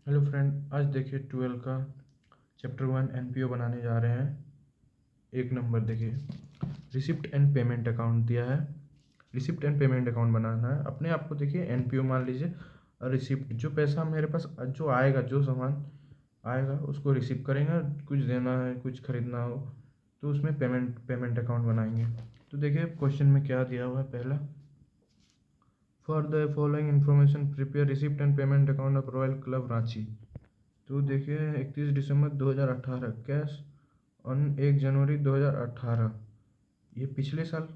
Hello friend, आज देखिए 12 का चैप्टर 1 एनपीओ बनाने जा रहे हैं। एक नंबर देखिए, रिसिप्ट एंड पेमेंट अकाउंट दिया है। रिसिप्ट एंड पेमेंट अकाउंट बनाना है। अपने आप को देखिए एनपीओ मान लीजिए और रिसिप्ट, जो पैसा मेरे पास जो आएगा, जो सामान आएगा उसको रिसीव करेंगे। कुछ देना है, कुछ खरीदना हो तो उसमें पेमेंट अकाउंट बनाएंगे। तो देखिए क्वेश्चन में क्या दिया हुआ है। पहला, for the following information prepare receipt and payment account of royal club Ranchi. तो देखिए 31 दिसंबर 2018 कैश ऑन 1 जनवरी 2018, ये पिछले साल।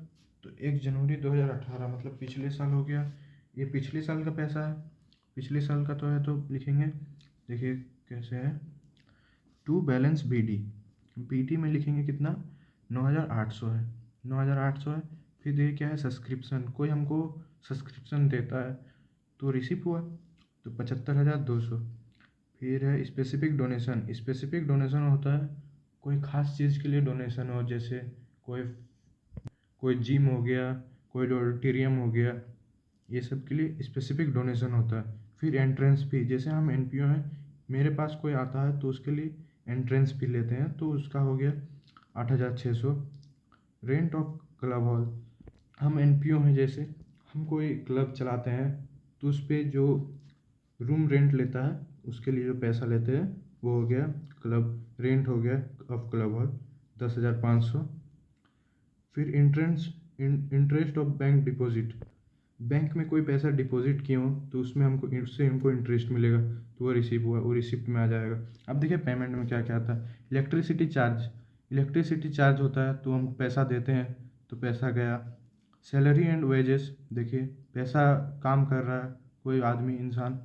तो 1 जनवरी 2018 मतलब पिछले साल हो गया। ये पिछले साल का पैसा है, पिछले साल का तो है, तो लिखेंगे। देखिए कैसे है, टू बैलेंस बीडी। बीडी में लिखेंगे कितना, 9800 है, 9800 है। फिर ये क्या है, सब्सक्रिप्शन, कोई हमको सब्सक्रिप्शन देता है तो रिसीव हुआ, तो 75,200। फिर है स्पेसिफिक डोनेशन। स्पेसिफिक डोनेशन होता है कोई ख़ास चीज़ के लिए डोनेशन हो, जैसे कोई कोई जिम हो गया, कोई ऑडिटोरियम हो गया, ये सब के लिए स्पेसिफिक डोनेशन होता है। फिर एंट्रेंस फी, जैसे हम एनपीओ हैं, मेरे पास कोई आता है तो उसके लिए एंट्रेंस फी लेते हैं, तो उसका हो गया 8,600। रेंट ऑफ क्लब हॉल, हम एनपीओ हैं, जैसे हम कोई क्लब चलाते हैं तो उस पर जो रूम रेंट लेता है उसके लिए जो पैसा लेते हैं वो हो गया क्लब रेंट, हो गया ऑफ क्लब हॉल 10,500। फिर interest of bank deposit, bank में कोई पैसा डिपॉजिट किए हो तो उसमें हमको इंटरेस्ट मिलेगा, तो वो रिसीव हुआ, वो रिसिप्ट में आ जाएगा। अब देखिए पेमेंट में क्या क्या आता है। इलेक्ट्रिसिटी चार्ज, इलेक्ट्रिसिटी चार्ज होता है तो हम पैसा देते हैं तो पैसा गया। सैलरी एंड वेजेस, देखिए पैसा काम कर रहा है कोई आदमी इंसान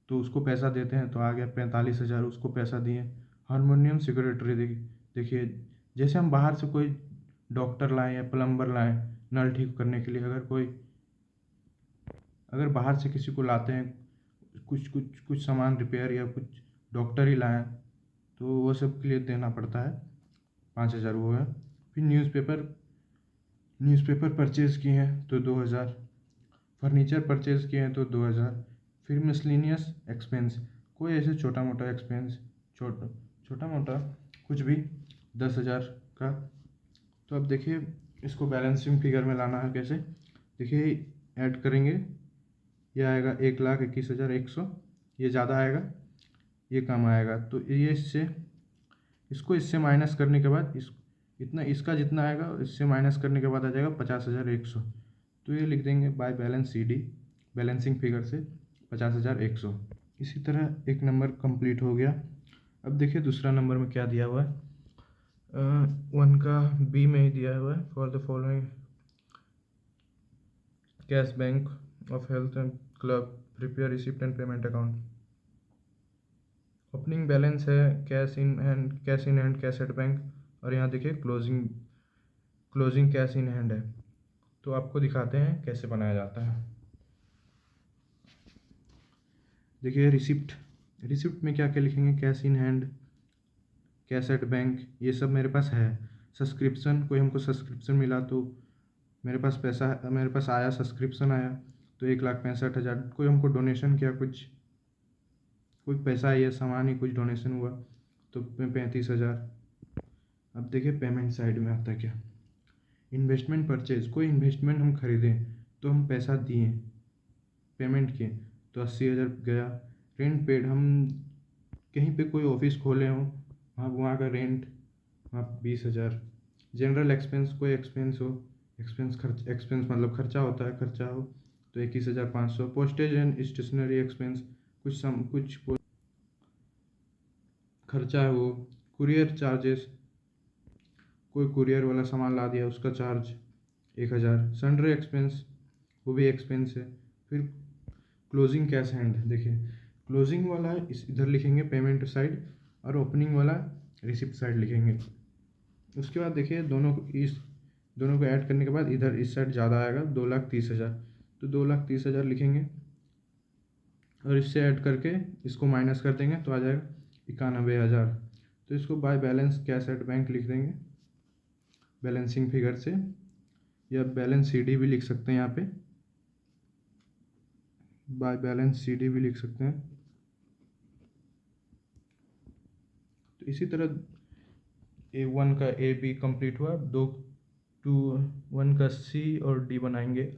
तो उसको पैसा देते हैं तो आ गया 45,000, उसको पैसा दिए। हारमोनियम सिक्योरिटी, देखिए जैसे हम बाहर से कोई डॉक्टर लाएं या प्लम्बर लाएं नल ठीक करने के लिए, अगर बाहर से किसी को लाते हैं, कुछ कुछ कुछ सामान रिपेयर या कुछ डॉक्टर ही लाएं तो वो सब के लिए देना पड़ता है, 5,000 वो है। फिर न्यूज़पेपर परचेज़ किए हैं तो 2,000। फर्नीचर परचेज़ किए हैं तो 2,000। फिर मिसलिनियस एक्सपेंस, कोई ऐसे छोटा मोटा एक्सपेंस, छोटा मोटा कुछ भी, 10,000 का। तो अब देखिए इसको बैलेंसिंग फिगर में लाना है कैसे। देखिए ऐड करेंगे, ये आएगा 1,21,100, ये ज़्यादा आएगा, ये कम आएगा, तो ये इससे माइनस करने के बाद इतना इसका जितना आएगा इससे माइनस करने के बाद आ जाएगा 50,100। तो ये लिख देंगे by balance C D, balancing figure से 50,100। इसी तरह एक नंबर कंप्लीट हो गया। अब देखिए दूसरा नंबर में क्या दिया हुआ है। 1 का बी में ही दिया हुआ है, for the following cash bank of health and club prepare receipt and payment account. Opening balance है cash in hand, cash at bank, और यहाँ देखिए क्लोजिंग कैश इन हैंड है। तो आपको दिखाते हैं कैसे बनाया जाता है। देखिए रिसिप्ट, रिसिप्ट में क्या क्या लिखेंगे, cash in hand, cash at bank, ये सब मेरे पास है। सब्सक्रिप्शन, कोई हमको सब्सक्रिप्शन मिला तो मेरे पास मेरे पास आया, सब्सक्रिप्शन आया तो 1,65,000। कोई हमको डोनेशन किया, कोई पैसा या सामान ही कुछ डोनेशन हुआ तो 35,000। अब देखिए पेमेंट साइड में आता है क्या, इन्वेस्टमेंट परचेज, कोई इन्वेस्टमेंट हम खरीदें तो हम पैसा दिए, पेमेंट किए तो 80,000 गया। रेंट पेड, हम कहीं पे कोई ऑफिस खोले हों, वहाँ का रेंट, वहाँ 20,000। जनरल एक्सपेंस, कोई एक्सपेंस हो, एक्सपेंस मतलब खर्चा होता है, खर्चा हो तो 21,500। पोस्टेज एंड स्टेशनरी एक्सपेंस, कुछ खर्चा है वो। कुरियर चार्जेस, कोई कुरियर वाला सामान ला दिया उसका चार्ज 1,000। सन्ड्री एक्सपेंस, वो भी एक्सपेंस है। फिर क्लोजिंग कैश हैंड, देखिए क्लोजिंग वाला इधर लिखेंगे पेमेंट साइड, और ओपनिंग वाला रिसिप्ट साइड लिखेंगे। उसके बाद देखिए दोनों को ऐड करने के बाद इधर इस साइड ज़्यादा आएगा, 2,30,000, तो 2,30,000 लिखेंगे, और इससे ऐड करके इसको माइनस कर देंगे तो आ जाएगा 91,000। तो इसको by balance cash at bank लिख देंगे बैलेंसिंग फिगर से, या बैलेंस सी डी भी लिख सकते हैं, यहाँ पे बाय बैलेंस सी डी भी लिख सकते हैं। इसी तरह A1 का A B कंप्लीट हुआ, 2 1 का C और D बनाएंगे।